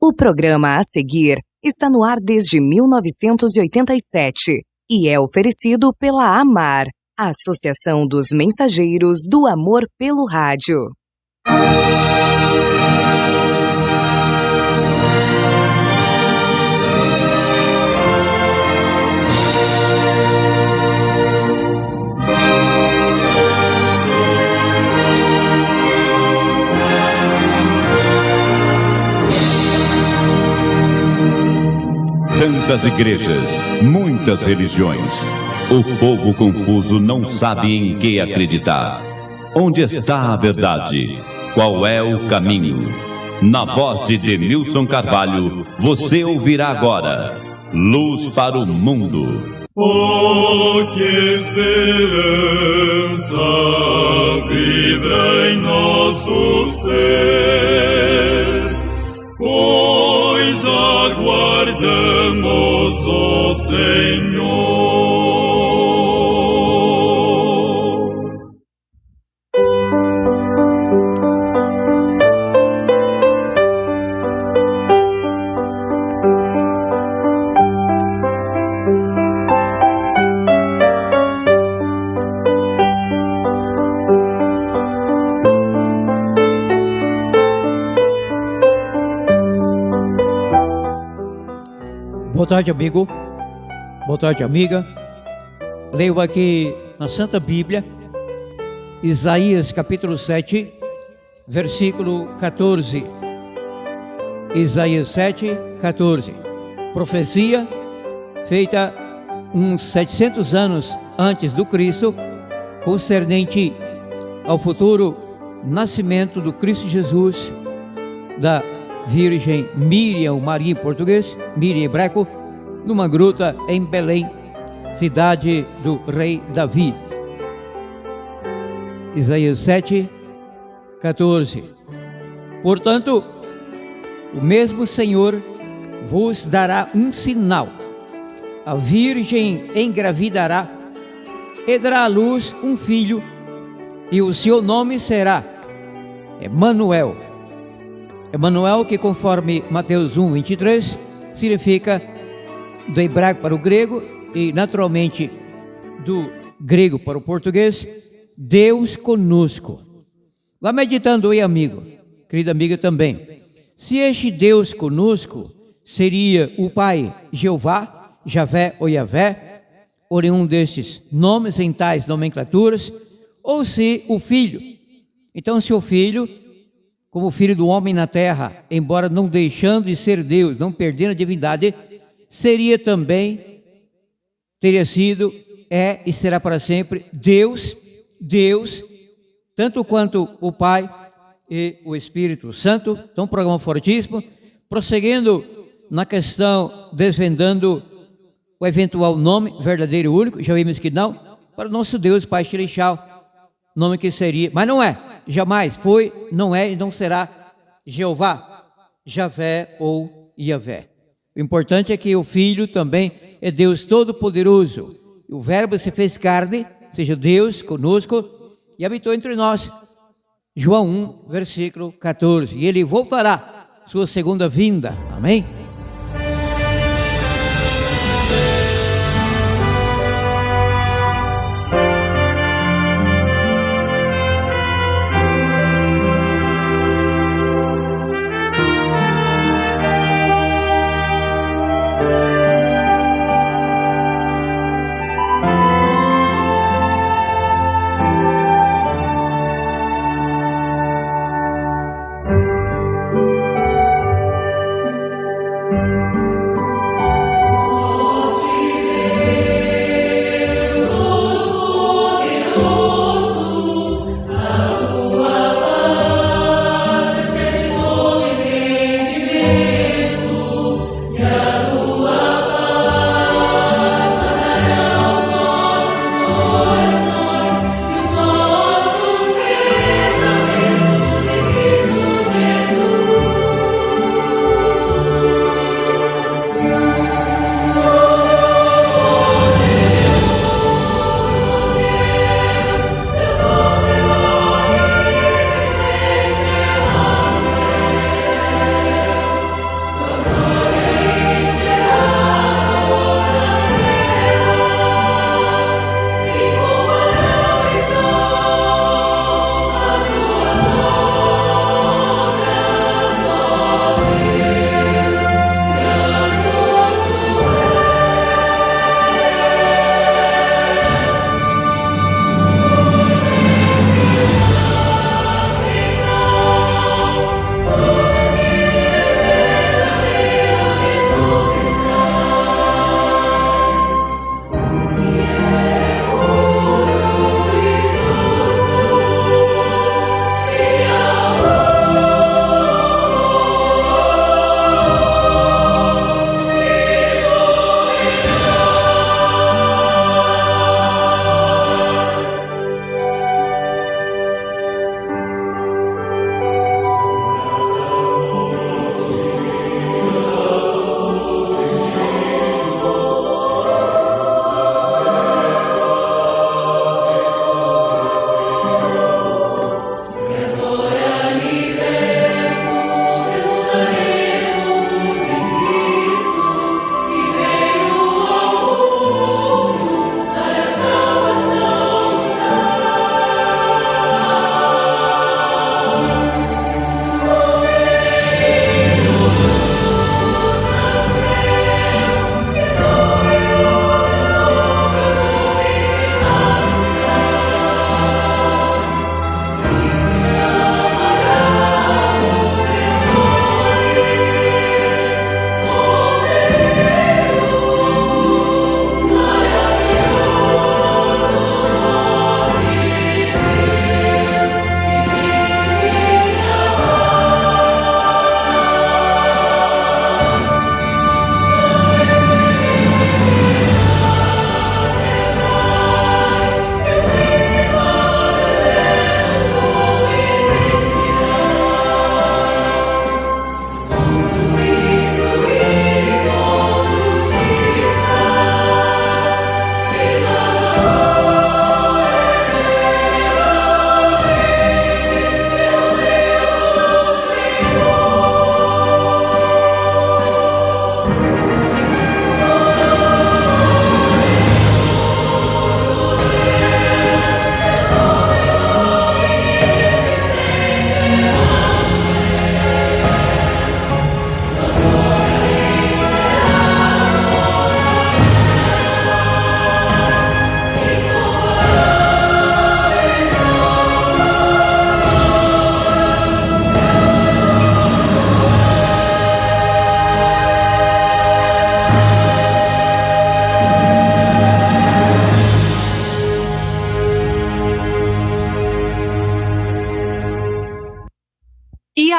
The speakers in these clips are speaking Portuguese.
O programa a seguir está no ar desde 1987 e é oferecido pela AMAR, Associação dos Mensageiros do Amor pelo Rádio. Tantas igrejas, muitas religiões. O povo confuso não sabe em que acreditar. Onde está a verdade? Qual é o caminho? Na voz de Demilson Carvalho, você ouvirá agora Luz para o Mundo. Oh, que esperança vibra em nosso ser, pois aguardamos o Senhor. Boa tarde, amigo. Boa tarde, amiga. Leio aqui na Santa Bíblia, Isaías capítulo 7, versículo 14. Isaías 7, 14. Profecia feita uns 700 anos antes do Cristo, concernente ao futuro nascimento do Cristo Jesus, da Virgem Miriam, Maria em português, Miriam hebraico, numa gruta em Belém, cidade do rei Davi. Isaías 7, 14. Portanto, o mesmo Senhor vos dará um sinal. A Virgem engravidará e dará à luz um filho, e o seu nome será Emanuel. Emanuel, que conforme Mateus 1, 23, significa do hebraico para o grego e naturalmente do grego para o português, Deus conosco. Vá meditando aí, amigo, querida amiga também. Se este Deus conosco seria o Pai Jeová, Javé ou Yavé, ou nenhum destes nomes em tais nomenclaturas, ou se o Filho. Então, se o Filho, como filho do homem na terra, embora não deixando de ser Deus, não perdendo a divindade, seria também, teria sido, é e será para sempre Deus, tanto quanto o Pai e o Espírito Santo. Então, um programa fortíssimo, prosseguindo na questão, desvendando o eventual nome verdadeiro e único, já vimos que não, para o nosso Deus, Pai Celestial, nome que seria, mas não é, jamais foi, não é e não será Jeová, Javé ou Yavé. O importante é que o Filho também é Deus Todo-Poderoso. O Verbo se fez carne, seja Deus conosco, e habitou entre nós. João 1, versículo 14. E ele voltará, sua segunda vinda. Amém?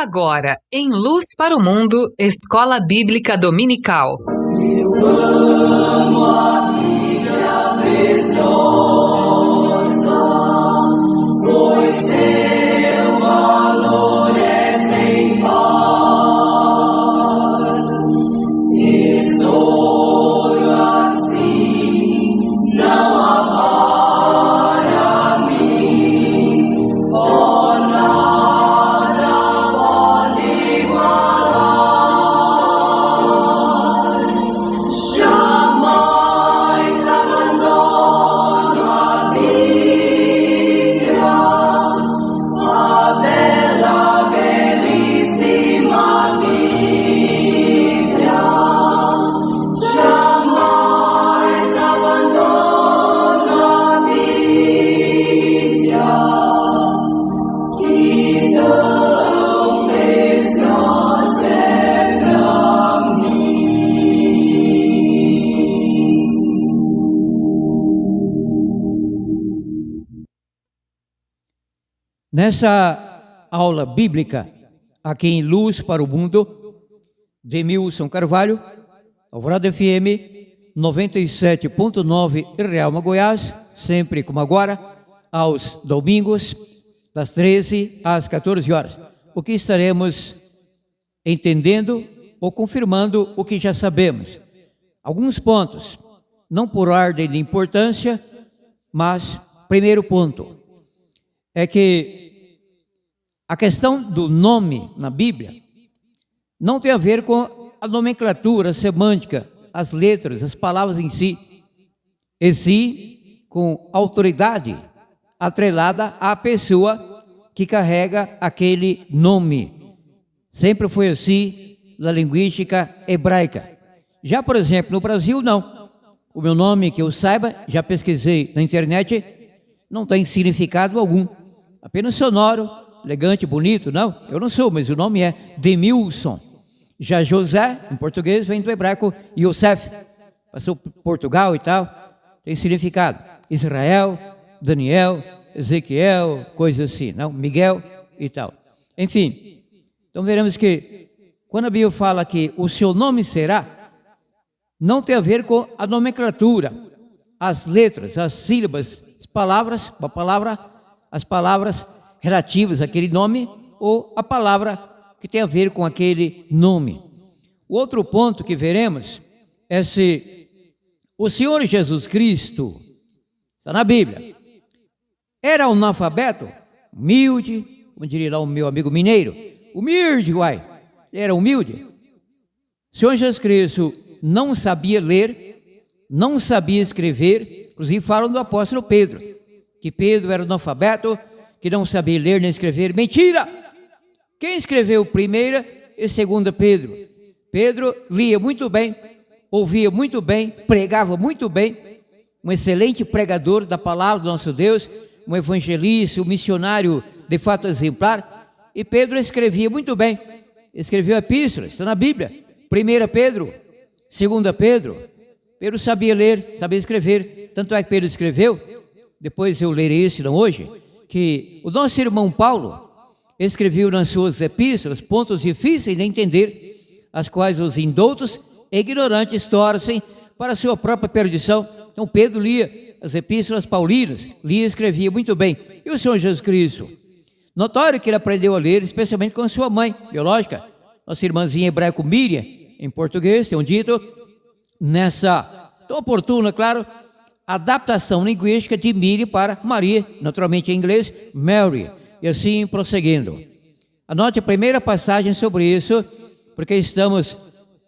Agora, em Luz para o Mundo, Escola Bíblica Dominical. Eu amo a Bíblia preciosa, pois seu valor é sem par. Tesouro assim não há para mim, oh, nada pode igualar. Jamais abandono a Bíblia, a bela, belíssima Bíblia. Jamais abandono a Bíblia, que tão preciosa é pra mim. Nessa aula bíblica, aqui em Luz para o Mundo, de Demilson Carvalho, Alvorada FM 97.9 Realma, Goiás, sempre como agora, aos domingos, das 13 às 14 horas. O que estaremos entendendo ou confirmando o que já sabemos. Alguns pontos, não por ordem de importância, mas primeiro ponto é que a questão do nome na Bíblia não tem a ver com a nomenclatura, a semântica, as letras, as palavras em si, e sim com autoridade atrelada à pessoa que carrega aquele nome. Sempre foi assim na linguística hebraica. Já, por exemplo, no Brasil, não. O meu nome, que eu saiba, já pesquisei na internet, não tem significado algum. Apenas sonoro, elegante, bonito, não. Eu não sou, mas o nome é Demilson. Já José, em português, vem do hebraico Yosef. Passou por Portugal e tal, tem significado. Israel, Daniel, Ezequiel, coisa assim, não? Miguel e tal. Enfim, então veremos que quando a Bíblia fala que o seu nome será, não tem a ver com a nomenclatura, as letras, as sílabas, as palavras, as palavras relativas àquele nome ou a palavra que tem a ver com aquele nome. O outro ponto que veremos é se o Senhor Jesus Cristo, está na Bíblia, era um analfabeto, humilde, como diria lá o meu amigo mineiro, humilde, uai, ele era humilde. O Senhor Jesus Cristo não sabia ler, não sabia escrever, inclusive falam do apóstolo Pedro, que Pedro era analfabeto, que não sabia ler nem escrever. Mentira! Quem escreveu primeira e segunda Pedro? Pedro lia muito bem, ouvia muito bem, pregava muito bem, um excelente pregador da palavra do nosso Deus, um evangelista, um missionário de fato exemplar, e Pedro escrevia muito bem, escreveu epístolas, está na Bíblia, 1 Pedro, 2 Pedro, Pedro sabia ler, sabia escrever, tanto é que Pedro escreveu, depois eu lerei isso não hoje, que o nosso irmão Paulo escreveu nas suas epístolas pontos difíceis de entender, as quais os indoutos e ignorantes torcem para a sua própria perdição. Então Pedro lia as epístolas paulinas, lia e escrevia muito bem. E o Senhor Jesus Cristo? Notório que ele aprendeu a ler, especialmente com a sua mãe biológica, nossa irmãzinha hebraica Miriam, em português, tem um dito, nessa tão oportuna, claro, adaptação linguística de Miriam para Maria, naturalmente em inglês, Mary, e assim prosseguindo. Anote a primeira passagem sobre isso, porque estamos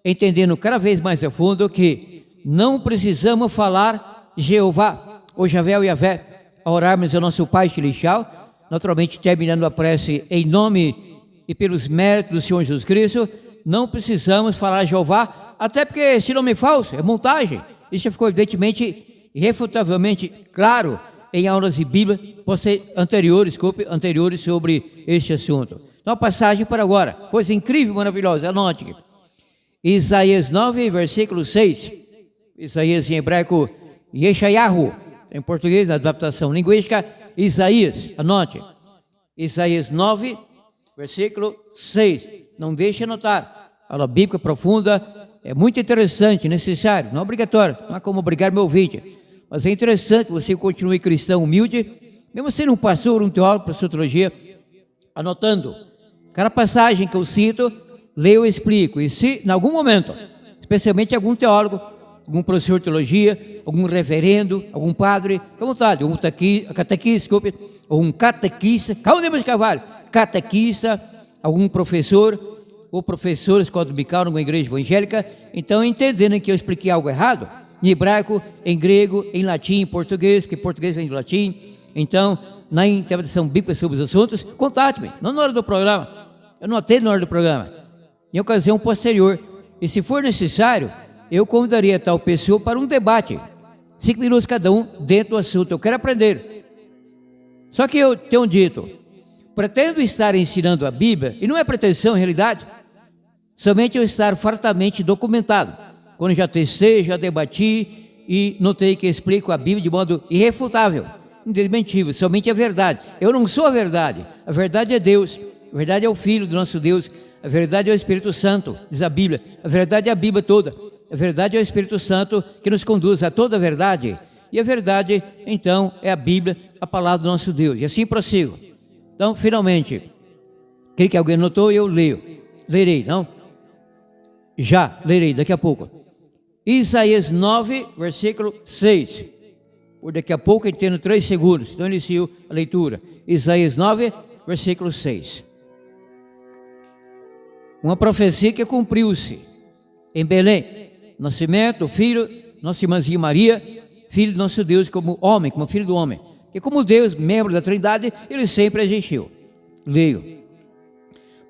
entendendo cada vez mais a fundo que não precisamos falar Jeová, ou Javé ou Yavé, a orarmos ao nosso Pai Celestial, naturalmente terminando a prece em nome e pelos méritos do Senhor Jesus Cristo, não precisamos falar Jeová, até porque esse nome é falso, é montagem. Isso já ficou evidentemente, irrefutavelmente claro em aulas de Bíblia anteriores sobre este assunto. Então a passagem para agora, coisa incrível, maravilhosa, anote. Isaías 9, versículo 6. Isaías em hebraico, Yeshayahu, em português, na adaptação linguística, Isaías, anote. Isaías 9, versículo 6. Não deixe anotar. Aula bíblica profunda é muito interessante, necessário, não é obrigatório, não é como obrigar meu ouvinte. Mas é interessante você continue cristão humilde, mesmo sendo um pastor, um teólogo, professor de teologia, anotando. Cada passagem que eu cito, leio e explico. E se, em algum momento, especialmente algum teólogo, algum professor de teologia, algum reverendo, algum padre, fica à vontade, algum catequista, desculpe, ou um catequista, calma de cavalo, catequista, algum professor, ou professor, escola dominical, numa igreja evangélica, então entendendo que eu expliquei algo errado, em hebraico, em grego, em latim, em português, porque português vem do latim, então, na interpretação bíblica sobre os assuntos, contate-me, não na hora do programa, eu não atendo na hora do programa, em ocasião posterior, e se for necessário, eu convidaria tal pessoa para um debate, 5 minutos cada um, dentro do assunto, eu quero aprender. Só que eu tenho dito, pretendo estar ensinando a Bíblia, e não é pretensão, em realidade, somente eu estar fartamente documentado, quando já testei, já debati, e notei que explico a Bíblia de modo irrefutável, indesmentível, somente a verdade. Eu não sou a verdade é Deus, a verdade é o Filho do nosso Deus, a verdade é o Espírito Santo, diz a Bíblia, a verdade é a Bíblia toda, a verdade é o Espírito Santo que nos conduz a toda a verdade, e a verdade, então, é a Bíblia, a palavra do nosso Deus, e assim prossigo. Então, finalmente, creio que alguém notou, eu lerei, não? Já, lerei daqui a pouco. Isaías 9, versículo 6. Por daqui a pouco, eu tenho 3 segundos, então inicio a leitura. Isaías 9, versículo 6. Uma profecia que cumpriu-se em Belém. Nascimento do filho, nossa irmãzinha Maria, filho do nosso Deus como homem, como filho do homem. E como Deus, membro da Trindade, ele sempre existiu. Leio.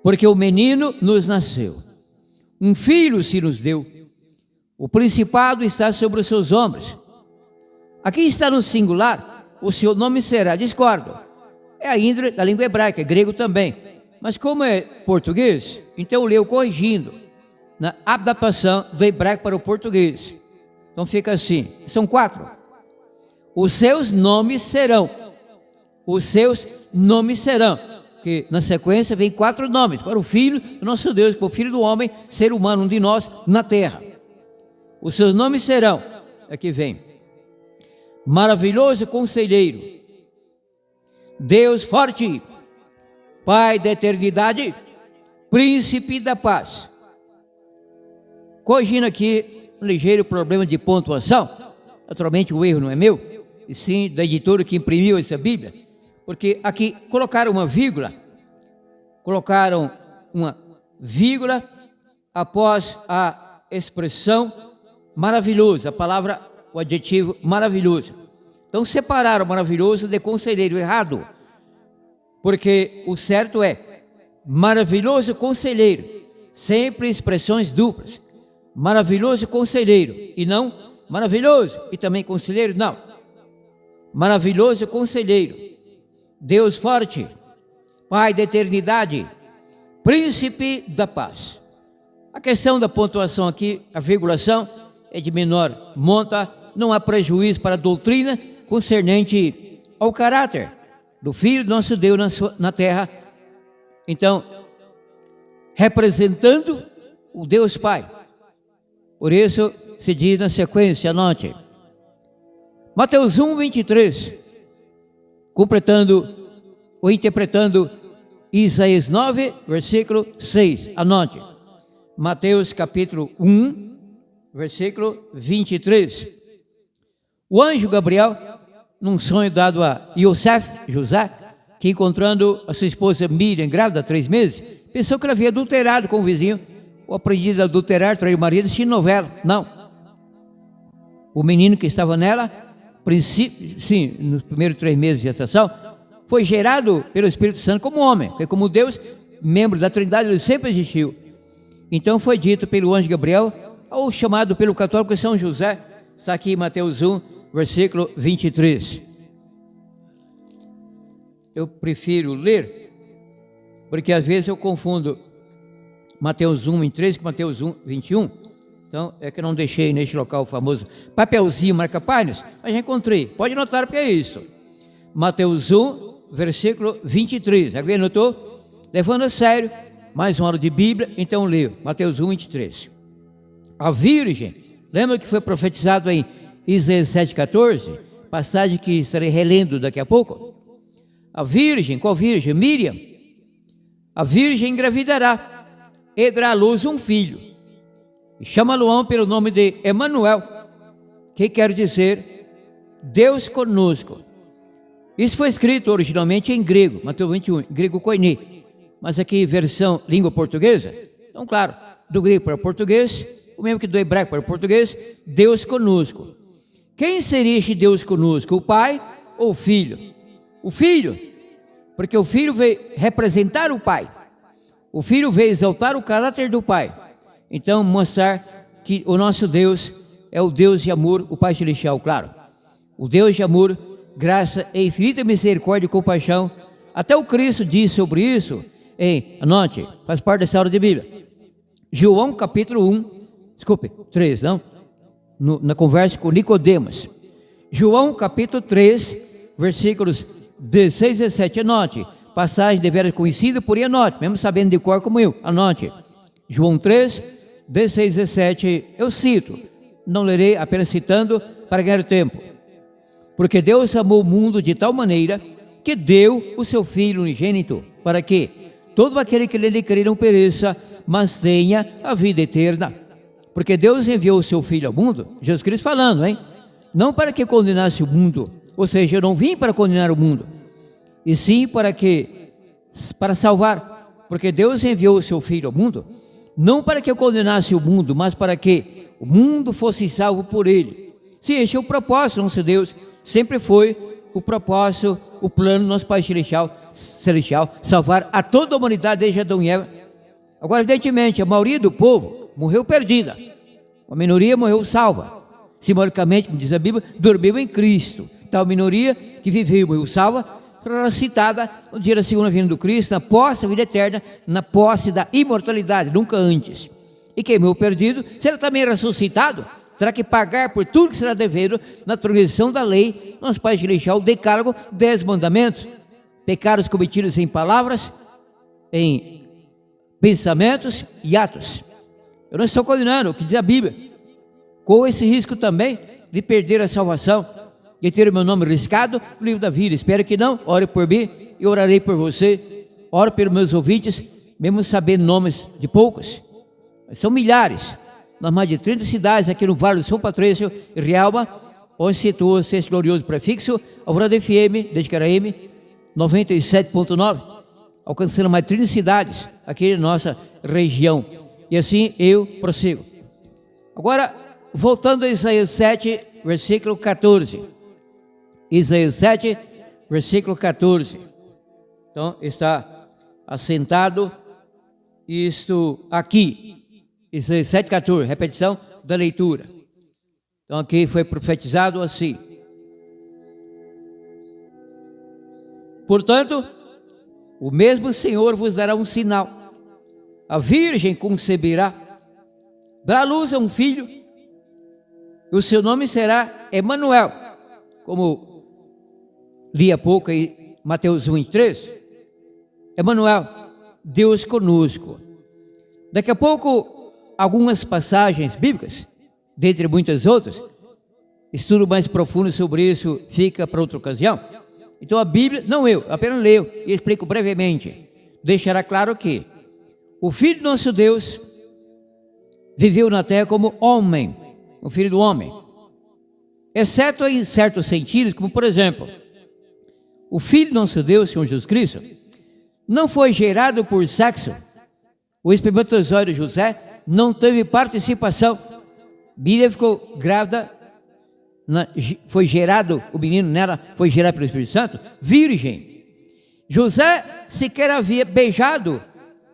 Porque o menino nos nasceu, um filho se nos deu, o principado está sobre os seus ombros. Aqui está no singular, o seu nome será, discordo, é a índole da língua hebraica, é grego também, mas como é português, então eu leio corrigindo, na adaptação do hebraico para o português. Então fica assim, são 4. Os seus nomes serão, que na sequência vem 4 nomes, para o Filho do nosso Deus, para o Filho do homem, ser humano, um de nós, na terra. Os seus nomes serão, aqui vem, maravilhoso conselheiro, Deus forte, Pai da eternidade, príncipe da paz. Corrigindo aqui um ligeiro problema de pontuação, naturalmente o erro não é meu, e sim da editora que imprimiu essa Bíblia, porque aqui colocaram uma vírgula após a expressão maravilhoso, a palavra, o adjetivo maravilhoso. Então separaram maravilhoso de conselheiro, errado, porque o certo é maravilhoso conselheiro, sempre expressões duplas, maravilhoso conselheiro, e não maravilhoso e também conselheiro, não, maravilhoso conselheiro, Deus forte, Pai da eternidade, príncipe da paz. A questão da pontuação aqui, a vírgulação é de menor monta, não há prejuízo para a doutrina concernente ao caráter do Filho do nosso Deus na terra. Então, representando o Deus Pai. Por isso, se diz na sequência, anote. Mateus 1, 23, completando ou interpretando Isaías 9, versículo 6. Anote. Mateus capítulo 1, versículo 23. O anjo Gabriel, num sonho dado a José, que encontrando a sua esposa Miriam, grávida há 3 meses, pensou que ela havia adulterado com o vizinho, ou aprendido a adulterar, trair o marido, assistindo novela. Não. O menino que estava nela, nos primeiros 3 meses de gestação, foi gerado pelo Espírito Santo como homem, porque como Deus, membro da Trindade, ele sempre existiu. Então foi dito pelo anjo Gabriel, ou chamado pelo católico São José, está aqui em Mateus 1, versículo 23. Eu prefiro ler, porque às vezes eu confundo Mateus 1, 23 com Mateus 1, 21. Então é que eu não deixei neste local o famoso papelzinho marca-páginas, mas já encontrei. Pode anotar porque é isso. Mateus 1, versículo 23. Alguém anotou? levando a sério, mais uma hora de Bíblia, então leio Mateus 1, 23. A virgem, lembra que foi profetizado em Isaías 7,14? Passagem que estarei relendo daqui a pouco. A virgem, qual virgem? Miriam. A virgem engravidará e dará à luz um filho. E chama-lo pelo nome de Emanuel, que quer dizer Deus conosco. Isso foi escrito originalmente em grego, Mateus 21, grego koiné. Mas aqui versão língua portuguesa. Então, claro, do grego para o português, o mesmo que do hebraico para o português, Deus conosco. Quem seria este Deus conosco? O Pai ou o Filho? O Filho, porque o Filho veio representar o Pai. O Filho veio exaltar o caráter do Pai. Então, mostrar que o nosso Deus é o Deus de amor, o Pai Celestial, claro. O Deus de amor, graça e infinita misericórdia e compaixão. Até o Cristo diz sobre isso, anote, faz parte dessa aula de Bíblia. João capítulo 3, não? Na conversa com Nicodemos. João capítulo 3, versículos 16 e 17, anote. Passagem deveras conhecida, porém anote, mesmo sabendo de cor como eu, anote. João 3, 16 e 17, eu cito, não lerei, apenas citando para ganhar tempo. Porque Deus amou o mundo de tal maneira que deu o seu Filho unigênito, para que todo aquele que nele crer não pereça, mas tenha a vida eterna. Porque Deus enviou o seu Filho ao mundo, Jesus Cristo falando, não para que condenasse o mundo, ou seja, eu não vim para condenar o mundo, e sim para salvar, porque Deus enviou o seu Filho ao mundo, não para que eu condenasse o mundo, mas para que o mundo fosse salvo por ele. Sim, este é o propósito, nosso Deus, sempre foi o propósito, o plano do nosso Pai Celestial, salvar a toda a humanidade desde Adão e Eva. Agora, evidentemente, a maioria do povo morreu perdida, a minoria morreu salva. Simbolicamente, como diz a Bíblia, dormiu em Cristo. Tal minoria que viveu e morreu salva, será citada no dia da segunda vinda do Cristo, na posse da vida eterna, na posse da imortalidade, nunca antes. E quem morreu perdido será também ressuscitado, terá que pagar por tudo que será devido na transgressão da lei, nosso Pai Celestial, o decálogo, 10 mandamentos, pecados cometidos em palavras, em pensamentos e atos. Eu não estou condenando o que diz a Bíblia, com esse risco também de perder a salvação, de ter o meu nome riscado no livro da vida. Espero que não. Ore por mim e orarei por você. Ore pelos meus ouvintes, mesmo sabendo nomes de poucos, mas são milhares, nas mais de 30 cidades aqui no Vale do São Patrício e Rialma, onde situa-se esse glorioso prefixo, Alvorada FM, desde que era M, 97.9, alcançando mais de 30 cidades aqui na nossa região. E assim eu prossigo. Agora, voltando a Isaías 7, versículo 14. Isaías 7, versículo 14. Então, está assentado isto aqui. Isaías 7, 14, repetição da leitura. Então, aqui foi profetizado assim. Portanto, o mesmo Senhor vos dará um sinal. A virgem conceberá, dará à luz a um filho, e o seu nome será Emanuel, como li há pouco em Mateus 23. Emanuel, Deus conosco. Daqui a pouco, algumas passagens bíblicas, dentre muitas outras, estudo mais profundo sobre isso fica para outra ocasião. Então a Bíblia, não eu, apenas leio e explico brevemente, deixará claro que o Filho do nosso Deus viveu na terra como homem, o Filho do homem, exceto em certos sentidos, como por exemplo, o Filho do nosso Deus, Senhor Jesus Cristo, não foi gerado por sexo. O espermatozoide de José não teve participação. Maria ficou grávida, foi gerado, o menino nela foi gerado pelo Espírito Santo, virgem. José sequer havia beijado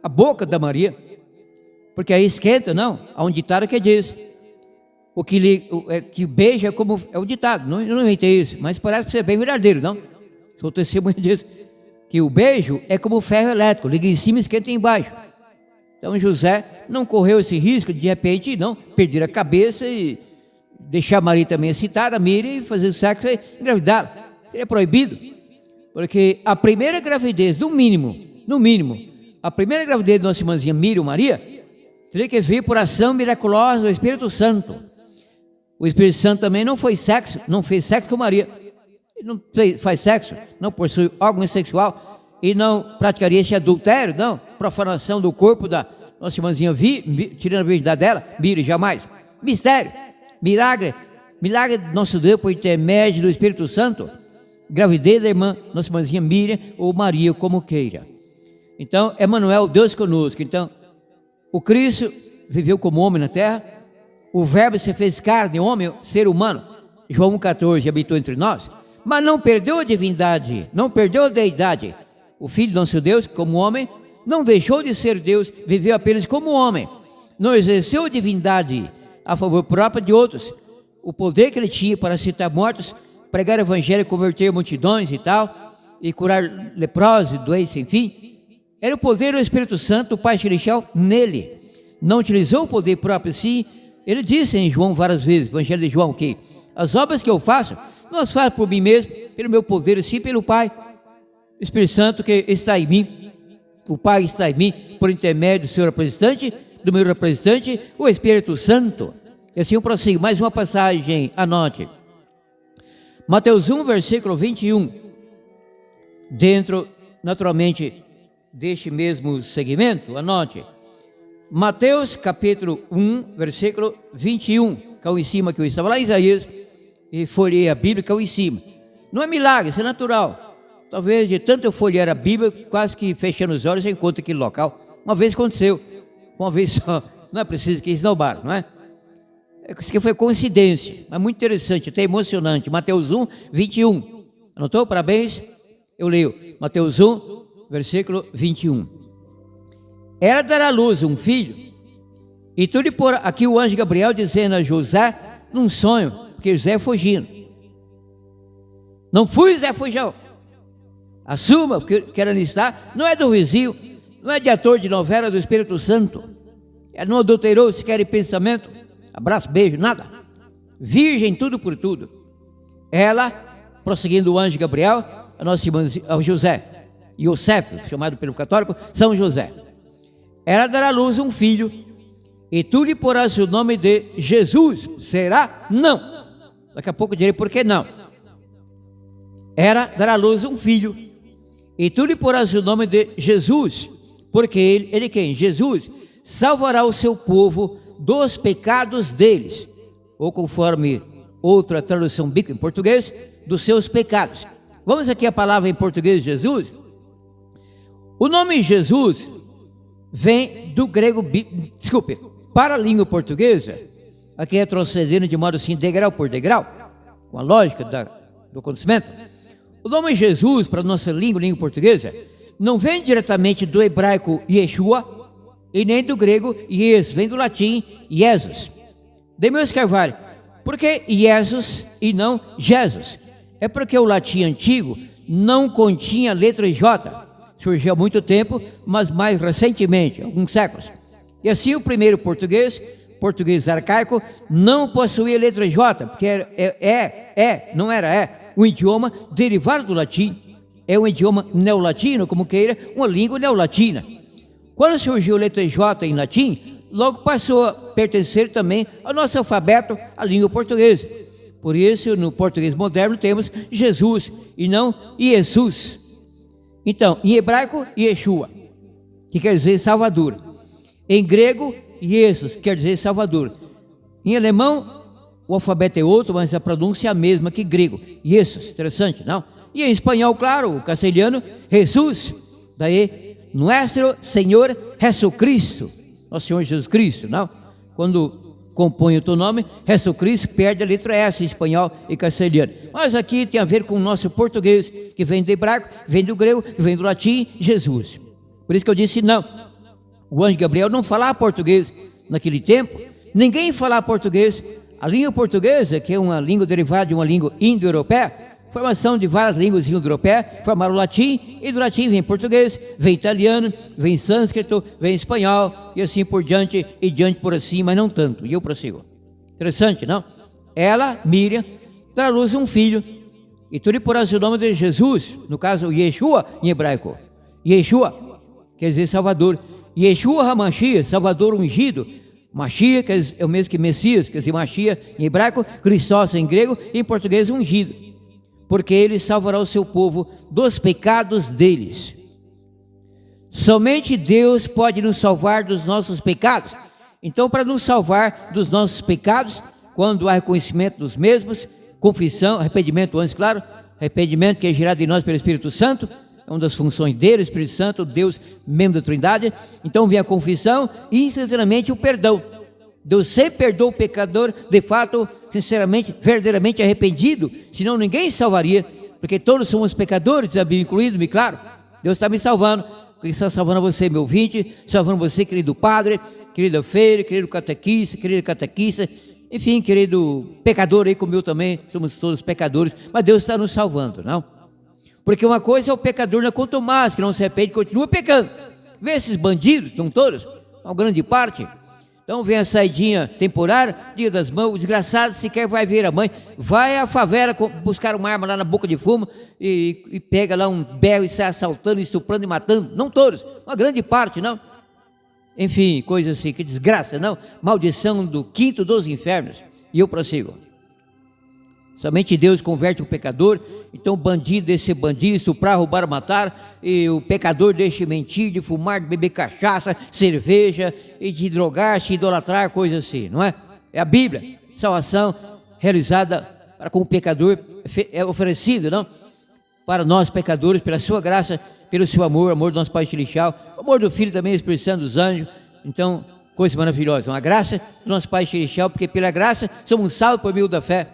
a boca da Maria, porque aí esquenta, não. Há um ditado que diz, que beija é como, é o ditado, eu não inventei isso, mas parece ser bem verdadeiro, não? Sou testemunha disso, que o beijo é como ferro elétrico, liga em cima e esquenta embaixo. Então José não correu esse risco de repente, não, perder a cabeça e deixar Maria também excitada, Miriam, e fazer sexo e engravidar. Seria proibido, porque a primeira gravidez, no mínimo, a primeira gravidez de nossa irmãzinha Miriam Maria teria que vir por ação miraculosa do Espírito Santo. O Espírito Santo também não fez sexo com Maria. Ele não faz sexo, não possui órgão sexual e não praticaria esse adultério, não, profanação do corpo da nossa irmãzinha, tirando a virgindade dela, Miriam, jamais. Mistério, milagre do nosso Deus por intermédio do Espírito Santo, gravidez da irmã, nossa irmãzinha Miriam ou Maria, como queira. Então, Emmanuel, Deus conosco. Então, o Cristo viveu como homem na terra, o Verbo se fez carne, homem, ser humano, João 1,14, habitou entre nós, mas não perdeu a divindade, não perdeu a deidade. O Filho de nosso Deus, como homem, não deixou de ser Deus, viveu apenas como homem, não exerceu a divindade a favor próprio de outros. O poder que ele tinha para citar mortos, pregar o evangelho, converter multidões e tal, e curar leprosos, doentes, enfim, era o poder do Espírito Santo, o Pai Celestial, nele. Não utilizou o poder próprio, sim. Ele disse em João várias vezes, Evangelho de João, que as obras que eu faço, não as faço por mim mesmo, pelo meu poder, sim, pelo Pai. O Espírito Santo que está em mim, o Pai está em mim, por intermédio do seu representante, do meu representante, o Espírito Santo. E assim eu prossigo. Mais uma passagem, anote. Mateus 1, versículo 21. Dentro, naturalmente, deste mesmo segmento, anote. Mateus capítulo 1, versículo 21. Caiu em cima, que eu estava lá em Isaías, e folhei a Bíblia, caiu em cima. Não é milagre, isso é natural. Talvez de tanto eu folhear a Bíblia, quase que fechando os olhos, eu encontro aquele local. Uma vez aconteceu, uma vez só. Não é preciso que esnobar, não é? Isso aqui foi coincidência, mas muito interessante, até emocionante. Mateus 1, 21. Anotou? Parabéns. Eu leio. Mateus 1, versículo 21. Ela dará à luz um filho, e tu lhe porá, aqui o anjo Gabriel dizendo a José, num sonho, porque José fugindo. Não fui José fujão. Assuma, porque ela está, não é do vizinho, não é de ator de novela do Espírito Santo. Ela não adulterou sequer em pensamento, abraço, beijo, nada. Virgem, tudo por tudo. Ela, prosseguindo o anjo Gabriel, a nossa irmã José, Yosef, chamado pelo católico, São José. Ela dará à luz um filho, e tu lhe porás o nome de Jesus. Será? Não. Daqui a pouco eu direi por que não. Ela dará à luz um filho, e tu lhe porás o nome de Jesus, porque ele quem? Jesus salvará o seu povo dos pecados deles, ou conforme outra tradução bíblica em português, dos seus pecados. Vamos aqui a palavra em português, Jesus. O nome Jesus vem do grego, para a língua portuguesa, aqui retrocedendo de modo assim, degrau por degrau, com a lógica do acontecimento. O nome Jesus, para a nossa língua portuguesa, não vem diretamente do hebraico Yeshua, e nem do grego Ies, vem do latim Jesus. Demeus Carvalho, por que Jesus e não Jesus? É porque o latim antigo não continha a letra J, surgiu há muito tempo, mas mais recentemente, alguns séculos. E assim o primeiro português arcaico, não possuía a letra J, porque não era um idioma derivado do latim, é um idioma neolatino, como queira, uma língua neolatina. Quando surgiu a letra J em latim, logo passou a pertencer também ao nosso alfabeto, a língua portuguesa. Por isso, no português moderno, temos Jesus e não Jesus. Então, em hebraico, Yeshua, que quer dizer Salvador. Em grego, Jesus, que quer dizer Salvador. Em alemão, o alfabeto é outro, mas a pronúncia é a mesma que grego. Jesus, interessante, não? E em espanhol, claro, o castelhano, Jesus. Daí, Nuestro Senhor Jesucristo, nosso Senhor Jesus Cristo, não? Quando compõe o teu nome, Jesucristo, perde a letra S em espanhol e castelhano. Mas aqui tem a ver com o nosso português, que vem do hebraico, vem do grego, que vem do latim, Jesus. Por isso que eu disse não. O anjo Gabriel não falava português naquele tempo, ninguém falava português. A língua portuguesa, que é uma língua derivada de uma língua indo-europeia, formação de várias línguas indo-europeias, formaram o latim, e do latim vem português, vem italiano, vem sânscrito, vem espanhol, e assim por diante, e diante por assim, mas não tanto, e eu prossigo. Interessante, não? Ela, Miriam, dará à luz um filho, e tu lhe porás o nome de Jesus, no caso Yeshua em hebraico. Yeshua, quer dizer Salvador. Yeshua HaMashiach, Salvador ungido. Mashiach, que é o mesmo que Messias, quer dizer Mashiach em hebraico, Christos em grego, e em português ungido. Porque ele salvará o seu povo dos pecados deles. Somente Deus pode nos salvar dos nossos pecados. Então, para nos salvar dos nossos pecados, quando há reconhecimento dos mesmos, confissão, arrependimento antes, claro, arrependimento que é gerado em nós pelo Espírito Santo, é uma das funções dele, o Espírito Santo, Deus, membro da Trindade. Então vem a confissão e instantaneamente o perdão. Deus sempre perdoa o pecador, de fato, sinceramente, verdadeiramente arrependido, senão ninguém salvaria, porque todos somos pecadores, a Bíblia incluído-me, claro. Deus está me salvando, porque está salvando você, meu ouvinte, salvando você, querido padre, querida feira, querido catequista, querida catequista, enfim, querido pecador aí como eu também, somos todos pecadores, mas Deus está nos salvando, não? Porque uma coisa é o pecador na contumaz, que não se arrepende e continua pecando. Vê esses bandidos, não todos, uma grande parte. Então vem a saidinha temporária, dia das mãos, o desgraçado sequer vai ver a mãe, vai à favela buscar uma arma lá na boca de fumo e pega lá um berro e sai assaltando, estuprando e matando. Não todos, uma grande parte, não. Enfim, coisa assim, que desgraça, não. Maldição do quinto dos infernos. E eu prossigo. Somente Deus converte o pecador. Então o bandido deixa ser bandido, estuprar, roubar, matar. E o pecador deixa de mentir, de fumar, de beber cachaça, cerveja, e de drogar, se idolatrar, coisa assim, não é? É a Bíblia, salvação realizada para com o pecador, é oferecida, não? Para nós pecadores, pela sua graça, pelo seu amor, amor do nosso Pai Celestial, o amor do Filho também, Espírito Santo dos anjos. Então, coisa maravilhosa, uma graça do nosso Pai Celestial, porque pela graça somos salvos por meio da fé.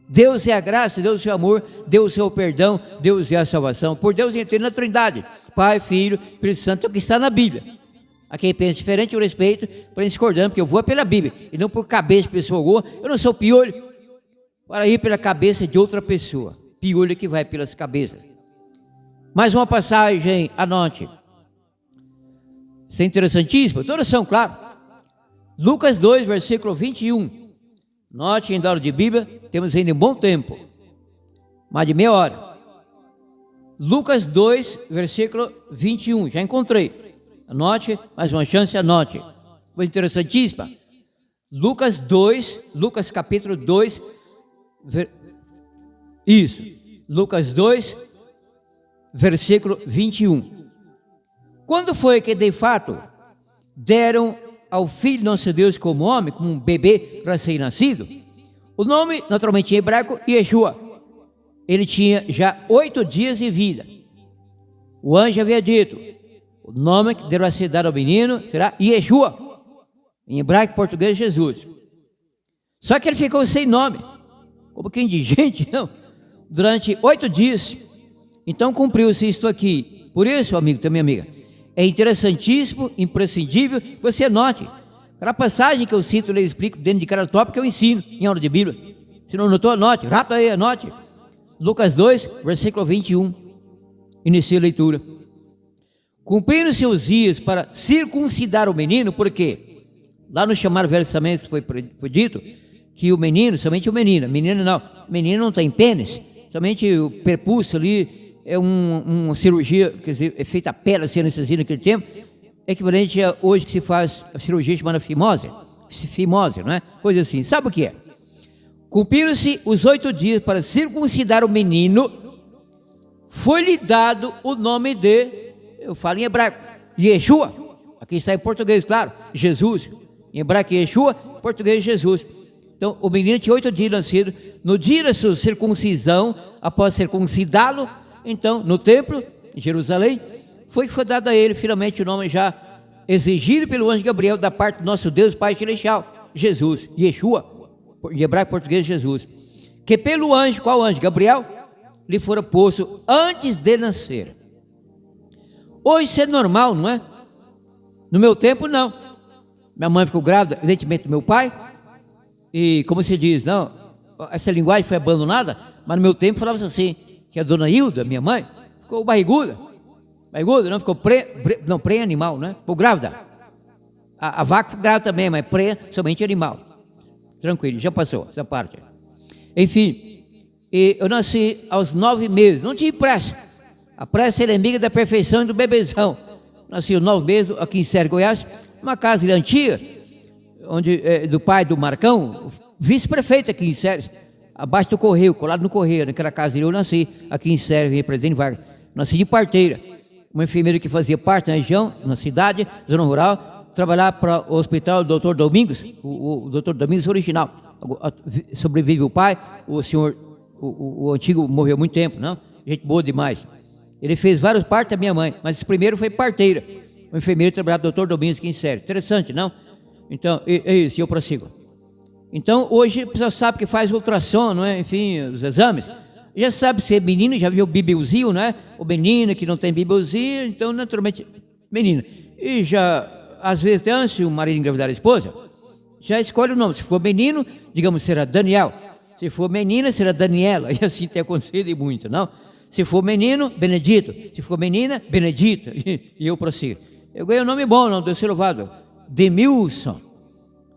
Deus é a graça, Deus é o amor, Deus é o perdão, Deus é a salvação. Por Deus inteiro na Trindade, Pai, Filho, Espírito Santo, é o que está na Bíblia. A quem pensa diferente eu respeito, porém discordando, porque eu vou pela Bíblia, e não por cabeça de pessoa alguma. Eu não sou piolho para ir pela cabeça de outra pessoa. Piolho que vai pelas cabeças. Mais uma passagem, anote. Isso é interessantíssimo, todas são, claro. Lucas 2, versículo 21. Note, em hora de Bíblia, temos ainda um bom tempo, mais de meia hora. Lucas 2, versículo 21, já encontrei. Anote, mais uma chance, anote. Coisa interessantíssima. Lucas 2, Lucas capítulo 2, isso, Lucas 2, versículo 21. Quando foi que de fato deram ao Filho nosso Deus como homem, como um bebê recém-nascido? O nome, naturalmente em hebraico, Yeshua. Ele tinha já 8 dias de vida. O anjo havia dito, o nome que deverá ser dado ao menino será Yeshua. Em hebraico e português, Jesus. Só que ele ficou sem nome, como que indigente, não, durante 8 dias. Então cumpriu-se isto aqui. Por isso, amigo, também amiga, é interessantíssimo, imprescindível que você anote. Aquela passagem que eu cito, eu explico dentro de cada tópico que eu ensino em aula de Bíblia. Se não anotou, anote, rápido aí, anote. Lucas 2, versículo 21. Inicia a leitura. Cumpriram-se os dias para circuncidar o menino, porque lá no chamado Velho Testamento foi dito que o menino, somente o menino não tem pênis, somente o prepúcio ali, é uma cirurgia, quer dizer, é feita a pele, assim, anestesia naquele tempo, equivalente a hoje que se faz a cirurgia chamada fimose, não é? Coisa assim, sabe o que é? Cumpriram-se os 8 dias para circuncidar o menino, foi-lhe dado o nome de, eu falo em hebraico, Yeshua, aqui está em português, claro, Jesus, em hebraico Yeshua, em português Jesus. Então, o menino tinha 8 dias nascido, no dia da sua circuncisão, após circuncidá-lo, então, no templo, em Jerusalém, foi dado a ele, finalmente, o nome já exigido pelo anjo Gabriel, da parte do nosso Deus Pai Celestial, Jesus, Yeshua, em hebraico e português, Jesus, que pelo anjo, qual anjo? Gabriel, lhe fora posto antes de nascer. Hoje isso é normal, não é? No meu tempo, não. Minha mãe ficou grávida, evidentemente, do meu pai, e como se diz, não, essa linguagem foi abandonada, mas no meu tempo falava assim, que a dona Hilda, minha mãe, ficou barriguda, não, ficou pré-animal, né? Ficou grávida. A vaca ficou grávida também, mas somente animal. Tranquilo, já passou essa parte. Enfim, eu nasci aos 9 meses, não tive pressa. A pressa é inimiga da perfeição e do bebezão. nasci 9 meses aqui em Sério, Goiás, uma casa antiga, onde, do pai do Marcão, vice-prefeito aqui em Sério, abaixo do Correio, colado no Correio, naquela casa eu nasci aqui em Sério, em Presidente Vargas. Nasci de parteira, uma enfermeira que fazia parte na região, na cidade, zona rural, trabalhava para o hospital do Dr. Domingos, o Dr. Domingos original. Sobrevive o pai, o senhor, o antigo morreu há muito tempo, não? Gente boa demais. Ele fez vários partos da minha mãe, mas o primeiro foi parteira. Uma enfermeira que trabalhava para o Dr. Domingos aqui em Sério. Interessante, não? Então, é isso, eu prossigo. Então, hoje, a pessoa sabe que faz ultrassom, não é? Enfim, os exames. Já sabe se é menino, já viu bibelzinho, não é? Ou menina que não tem bibelzinho, então, naturalmente, menina. E já, às vezes, até antes o marido engravidar a esposa, já escolhe o nome. Se for menino, digamos, será Daniel. Se for menina, será Daniela. E assim tem acontecido e muito, não? Se for menino, Benedito. Se for menina, Benedita. E eu prossigo. Eu ganhei um nome bom, não, Deus seja louvado. Demilson.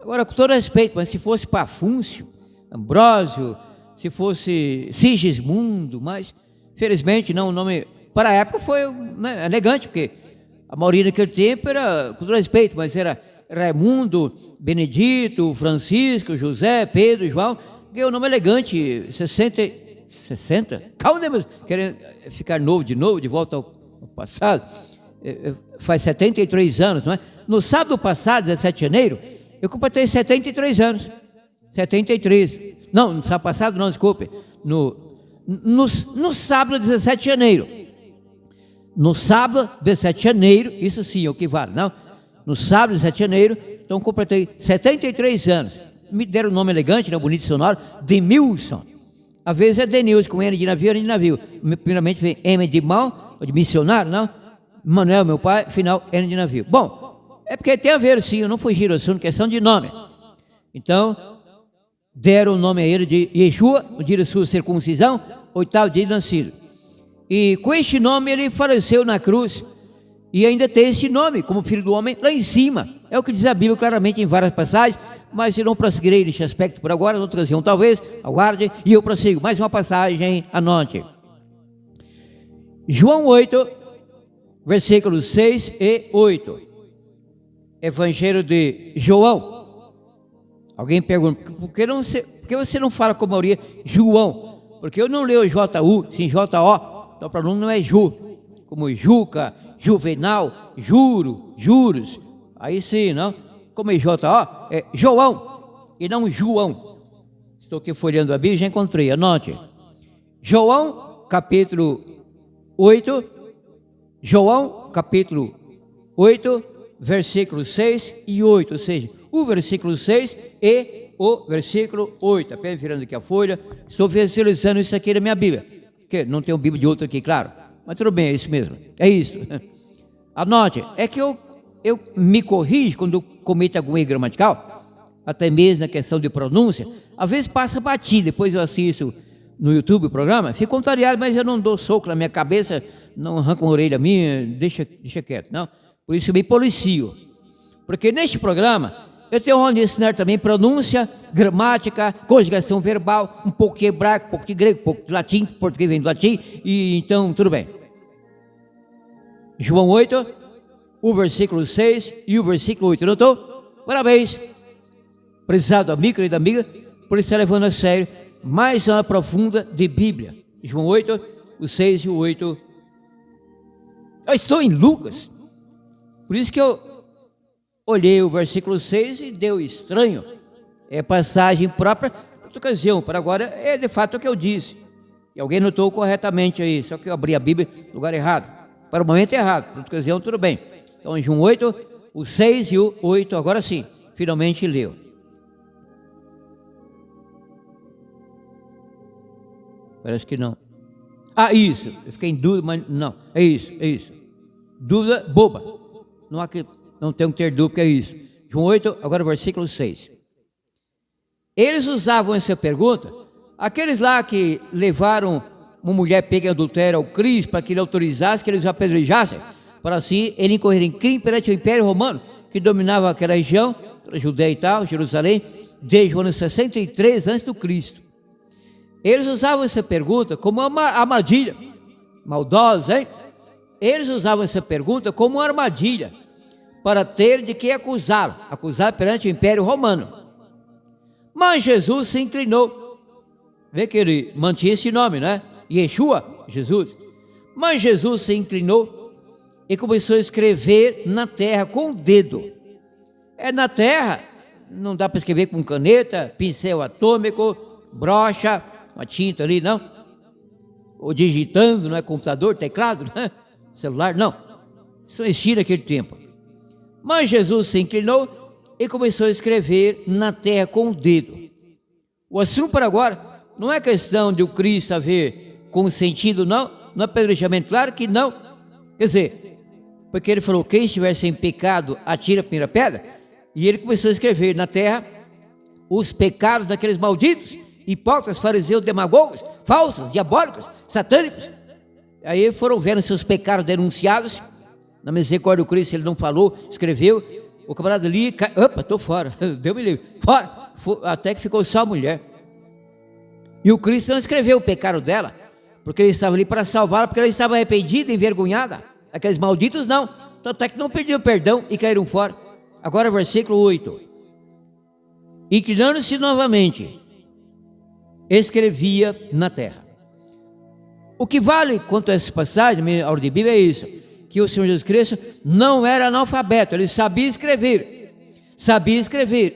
Agora, com todo respeito, mas se fosse Pafúncio, Ambrósio, se fosse Sigismundo, mas, felizmente, não, o nome, para a época, foi, né, elegante, porque a maioria naquele tempo era, com todo respeito, mas era Raimundo, Benedito, Francisco, José, Pedro, João, ganhou um nome elegante, 60, calma, né, mas querendo ficar novo, de volta ao passado, faz 73 anos, não é? No sábado passado, 17 de janeiro, eu completei 73 anos, 73, não, no sábado passado não, desculpe, no sábado, 17 de janeiro, no sábado, 17 de janeiro, isso sim é o que vale, não? No sábado, 17 de janeiro, então completei 73 anos, me deram um nome elegante, né, bonito sonoro, Demilson. Às vezes é Denilson, com N de navio, N de navio. Primeiramente vem M de mal, de missionário, não? Manuel, meu pai, final, N de navio. Bom, é porque tem a ver, sim, eu não fugi do assunto, questão de nome. Então, deram o nome a ele de Yeshua, o dia da sua circuncisão, 8º dia de nascido. E com este nome ele faleceu na cruz, e ainda tem esse nome, como filho do homem, lá em cima. É o que diz a Bíblia claramente em várias passagens, mas eu não prosseguirei neste aspecto por agora, outra ocasião talvez, aguarde, e eu prossigo. Mais uma passagem, anote. João 8, versículos 6 e 8. Evangelho de João. Alguém pergunta, por que você não fala com a maioria João? Porque eu não leio J-U, sim J-O, então o pronome não é Ju, como Juca, Juvenal, Juro, Juros, aí sim, não? Como é J-O, é João, e não João. Estou aqui folheando a Bíblia, já encontrei, anote. João, capítulo 8, João, capítulo 8, versículos 6 e 8, ou seja, o versículo 6 e o versículo 8. Apenas virando aqui a folha, estou visualizando isso aqui na minha Bíblia, porque não tem uma Bíblia de outra aqui, claro, mas tudo bem, é isso mesmo, é isso. Anote, é que eu me corrijo quando cometo algum erro gramatical, até mesmo na questão de pronúncia, às vezes passa batido, depois eu assisto no YouTube o programa, fico contrariado, mas eu não dou soco na minha cabeça, não arranco uma orelha minha, deixa quieto, não. Por isso eu me policio, porque neste programa eu tenho onde ensinar também pronúncia, gramática, conjugação verbal, um pouco de hebraico, um pouco de grego, um pouco de latim, português vem do latim, e então tudo bem. João 8, o versículo 6 e o versículo 8, notou? Parabéns, prezado amigo e amiga, por estar levando a sério mais uma profunda de Bíblia. João 8, o 6 e o 8. Eu estou em Lucas, por isso que eu olhei o versículo 6 e deu estranho. É passagem própria para outra ocasião, para agora é de fato o que eu disse. E alguém notou corretamente aí, só que eu abri a Bíblia no lugar errado. Para o momento errado, para outra ocasião tudo bem. Então, João 8, o 6 e o 8, agora sim, finalmente leu. Parece que não. Ah, isso, eu fiquei em dúvida, mas não, é isso. Dúvida boba, não tenho que ter dúvida, que é isso. João 8, agora o versículo 6. Eles usavam essa pergunta, aqueles lá que levaram uma mulher pega em adultério ao Cristo, para que ele autorizasse que eles o apedrejassem, para assim ele incorrer em crime perante o Império Romano, que dominava aquela região, a Judeia e tal, Jerusalém, desde o ano 63 a.C. Eles usavam essa pergunta como uma armadilha, maldosa, hein? eles usavam essa pergunta como uma armadilha para ter de que acusá-lo, acusar perante o Império Romano. Mas Jesus se inclinou. Vê que ele mantinha esse nome, né? Yeshua, Jesus. Mas Jesus se inclinou e começou a escrever na terra com o dedo. Na terra, não dá para escrever com caneta, pincel atômico, brocha, uma tinta ali, não. Ou digitando, não é computador, teclado, né? Celular, não. Isso não existia naquele tempo. Mas Jesus se inclinou e começou a escrever na terra com o dedo. O assunto para agora não é questão de o Cristo haver consentido, não. No apedrejamento, claro que não. Quer dizer, porque ele falou, quem estiver sem pecado, atira a primeira pedra. E ele começou a escrever na terra os pecados daqueles malditos, hipócritas, fariseus, demagogos, falsos, diabólicos, satânicos. Aí foram vendo seus pecados denunciados. Na misericórdia do Cristo ele não falou, escreveu. O camarada ali, opa, estou fora, Deus me livre, fora. Até que ficou só a mulher. E o Cristo não escreveu o pecado dela, porque ele estava ali para salvá-la, porque ela estava arrependida, envergonhada. Aqueles malditos não, tanto é que não pediram perdão e caíram fora. Agora versículo 8. Inclinando-se novamente, escrevia na terra. O que vale quanto a essa passagem, minha aula de Bíblia, é isso, que o Senhor Jesus Cristo não era analfabeto, ele sabia escrever,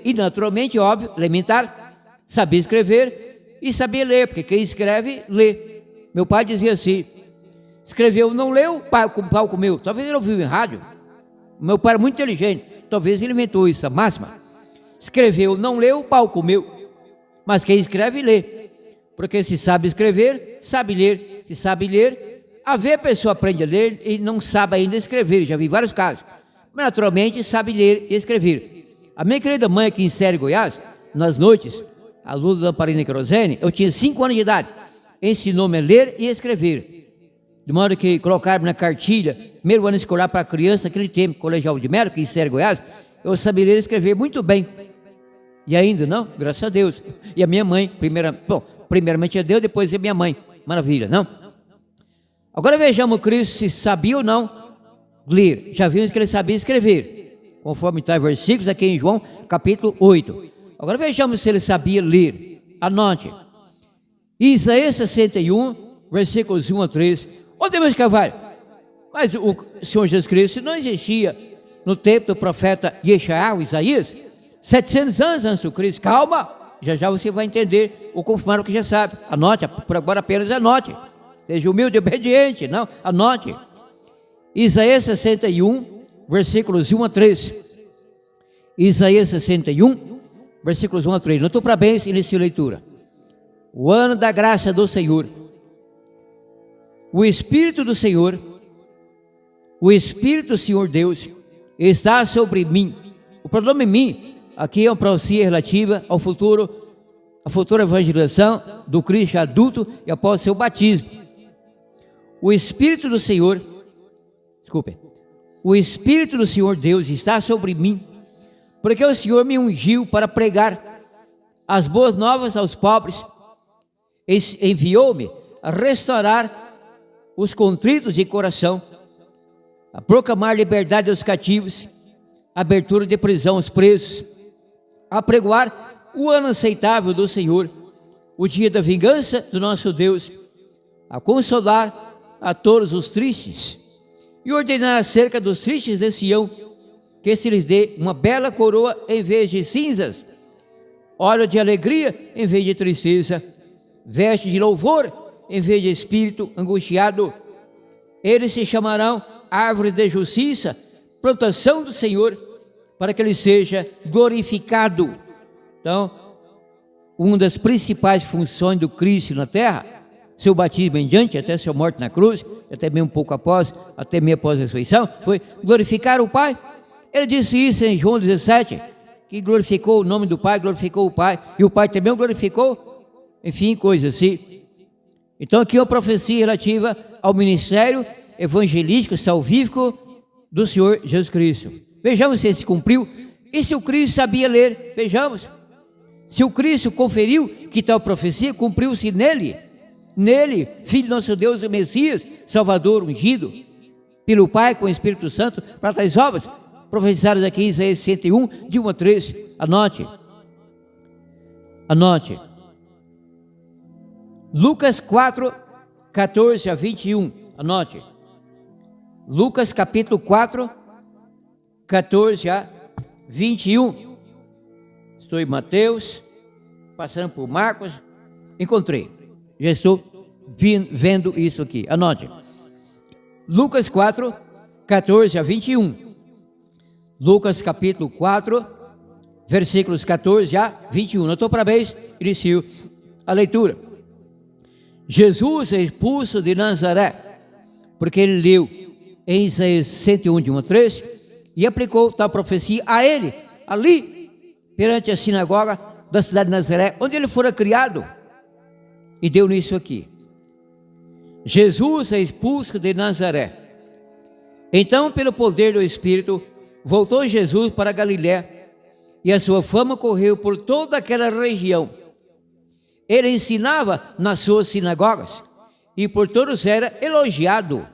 e naturalmente, óbvio, elementar, sabia escrever e sabia ler, porque quem escreve, lê. Meu pai dizia assim, escreveu, não leu, pau comeu. Talvez ele ouviu em rádio, meu pai era muito inteligente, talvez ele inventou isso, a máxima. Escreveu, não leu, pau comeu. Mas quem escreve, lê, porque se sabe escrever, sabe ler. Se sabe ler, a ver a pessoa aprende a ler e não sabe ainda escrever, já vi vários casos, mas naturalmente sabe ler e escrever. A minha querida mãe aqui em Série, Goiás, nas noites, a Lula da Lamparina Querosene, eu tinha 5 anos de idade, ensinou-me a ler e escrever, de modo que colocaram na cartilha, primeiro ano escolar para criança, naquele tempo, colegial de Melo, aqui em Série, Goiás, eu sabia ler e escrever muito bem, e ainda não, graças a Deus, e a minha mãe, primeiramente a Deus, depois a minha mãe, maravilha, não? Agora vejamos Cristo se sabia ou não ler. Já vimos que ele sabia escrever, conforme está em versículos aqui em João capítulo 8. Agora vejamos se ele sabia ler. Anote. Isaías 61, versículos 1 a 3. Onde meus cavalos? Mas o Senhor Jesus Cristo não existia no tempo do profeta Yeshayahu, Isaías, 700 anos antes do Cristo. Calma, já você vai entender ou confirmar o que já sabe. Anote, por agora apenas anote. Seja humilde e obediente, não, anote. Isaías 61, versículos 1 a 3. Isaías 61, versículos 1 a 3. Notou para bem início de leitura. O ano da graça do Senhor. O Espírito do Senhor, o Espírito do Senhor Deus, está sobre mim. O pronome mim, aqui é uma profecia relativa ao futuro, a futura evangelização do Cristo adulto e após seu batismo. O Espírito do Senhor, o Espírito do Senhor Deus está sobre mim, porque o Senhor me ungiu para pregar as boas novas aos pobres, enviou-me a restaurar os contritos de coração, a proclamar liberdade aos cativos, abertura de prisão aos presos, a pregoar o ano aceitável do Senhor, o dia da vingança do nosso Deus, a consolar a todos os tristes, e ordenar acerca dos tristes de Sião, que se lhes dê uma bela coroa em vez de cinzas, óleo de alegria em vez de tristeza, veste de louvor em vez de espírito angustiado. Eles se chamarão árvore de justiça, plantação do Senhor, para que ele seja glorificado. Então, uma das principais funções do Cristo na terra, seu batismo em diante, até sua morte na cruz, até mesmo um pouco após, até mesmo após a ressurreição, foi glorificar o Pai. Ele disse isso em João 17, que glorificou o nome do Pai, glorificou o Pai, e o Pai também o glorificou, enfim, coisas assim. Então aqui é uma profecia relativa ao ministério evangelístico, salvífico do Senhor Jesus Cristo. Vejamos se ele se cumpriu, e se o Cristo sabia ler, vejamos. Se o Cristo conferiu que tal profecia, cumpriu-se nele, Filho de nosso Deus, o Messias, Salvador ungido. pelo Pai com o Espírito Santo para tais obras, profetizadas aqui em Isaías 61, de 1 a 13. Anote. Lucas 4, 14 a 21. Anote. Lucas capítulo 4, 14 a 21. Estou em Mateus, passando por Marcos, encontrei. Já estou vendo isso aqui. Anote. Lucas 4, 14 a 21. Lucas capítulo 4, versículos 14 a 21. Notou? Parabéns, inicio a leitura. Jesus é expulso de Nazaré, porque ele leu em Isaías 101, de 1 a 3, e aplicou tal profecia a ele, ali, perante a sinagoga da cidade de Nazaré, onde ele fora criado, e deu nisso aqui. Jesus é expulso de Nazaré. Então, pelo poder do Espírito, voltou Jesus para a Galiléia, e a sua fama correu por toda aquela região. Ele ensinava nas suas sinagogas, e por todos era elogiado.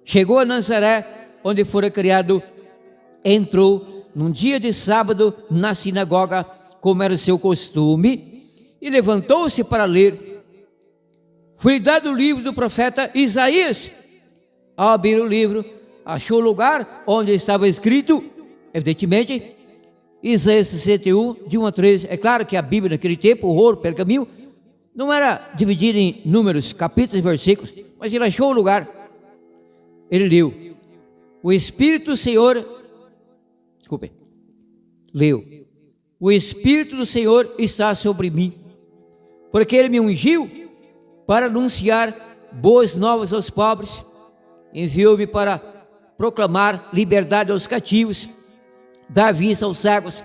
Chegou a Nazaré, onde fora criado, entrou num dia de sábado na sinagoga, como era o seu costume, e levantou-se para ler. Foi dado o livro do profeta Isaías. Ao abrir o livro, achou o lugar onde estava escrito, evidentemente, Isaías 61, de 1 a 3. É claro que a Bíblia naquele tempo, o rolo, pergaminho, não era dividida em números, capítulos e versículos, mas ele achou o lugar. Ele leu. O Espírito do Senhor, leu. O Espírito do Senhor está sobre mim, porque ele me ungiu para anunciar boas novas aos pobres, enviou-me para proclamar liberdade aos cativos, dar vista aos cegos,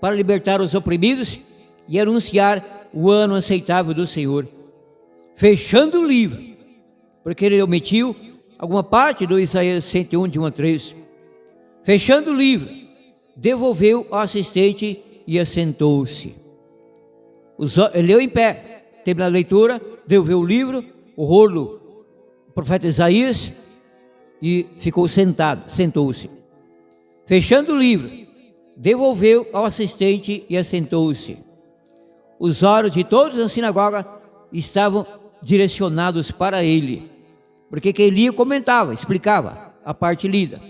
para libertar os oprimidos e anunciar o ano aceitável do Senhor. Fechando o livro, porque ele omitiu alguma parte do Isaías 101, de 1 a 3. Fechando o livro, devolveu ao assistente e assentou-se. Ele leu em pé, terminou a leitura, devolveu o livro, o rolo, o profeta Isaías, e ficou sentado, sentou-se. Fechando o livro, devolveu ao assistente e assentou-se. Os olhos de todos na sinagoga estavam direcionados para ele, porque quem lia comentava, explicava a parte lida.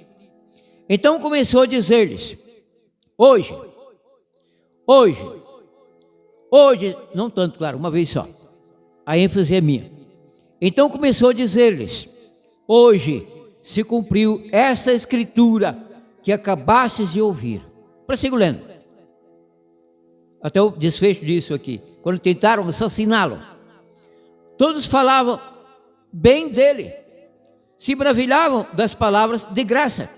Então começou a dizer-lhes: hoje, não tanto, claro, uma vez só, a ênfase é minha. Então começou a dizer-lhes: hoje se cumpriu essa escritura que acabastes de ouvir. Prossigo lendo, até o desfecho disso aqui. Quando tentaram assassiná-lo, todos falavam bem dele, se maravilhavam das palavras de graça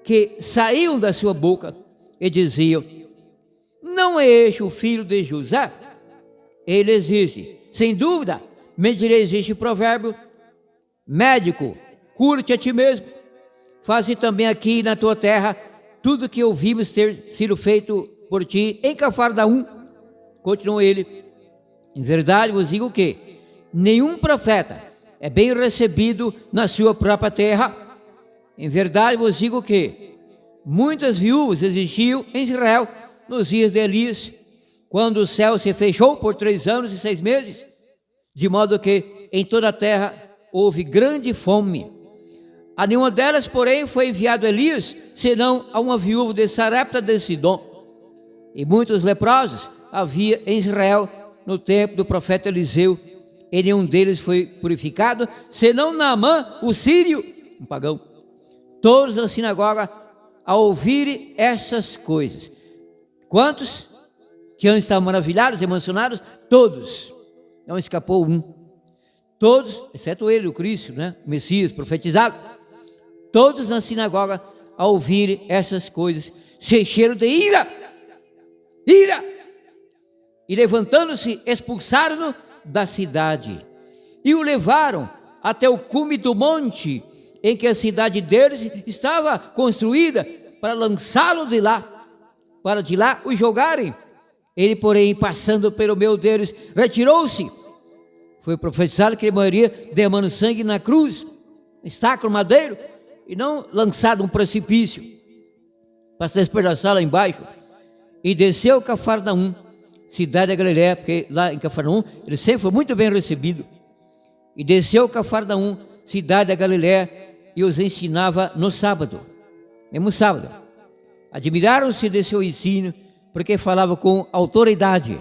que saíam da sua boca, e diziam: não é este o filho de José? Eles dizem: sem dúvida. Me direis este provérbio: médico, cura-te a ti mesmo, faze também aqui na tua terra tudo que ouvimos ter sido feito por ti em Cafarnaum. Continuou ele: em verdade vos digo que nenhum profeta é bem recebido na sua própria terra. Em verdade vos digo que muitas viúvas existiam em Israel nos dias de Elias, quando o céu se fechou por 3 anos e 6 meses, de modo que em toda a terra houve grande fome. A nenhuma delas, porém, foi enviado Elias, senão a uma viúva de Sarepta de Sidom. E muitos leprosos havia em Israel no tempo do profeta Eliseu, e nenhum deles foi purificado, senão Naamã, o sírio, um pagão. Todos na sinagoga, ao ouvirem essas coisas. Quantos que antes estavam maravilhados, emocionados? Todos. Não escapou um. Todos, exceto ele, o Cristo, né? O Messias profetizado. Todos na sinagoga, ao ouvirem essas coisas, se encheram de ira. E levantando-se, expulsaram-no da cidade. E o levaram até o cume do monte, em que a cidade deles estava construída, para lançá-lo de lá, para de lá o jogarem. Ele, porém, passando pelo meio deles, retirou-se. Foi profetizado que ele morreria derramando sangue na cruz, estaca no madeiro, e não lançado um precipício para se despedaçar lá embaixo. E desceu a Cafarnaum, cidade da Galiléia, porque lá em Cafarnaum ele sempre foi muito bem recebido. E desceu a Cafarnaum, cidade da Galiléia, e os ensinava no sábado, mesmo sábado. Admiraram-se de seu ensino, porque falava com autoridade,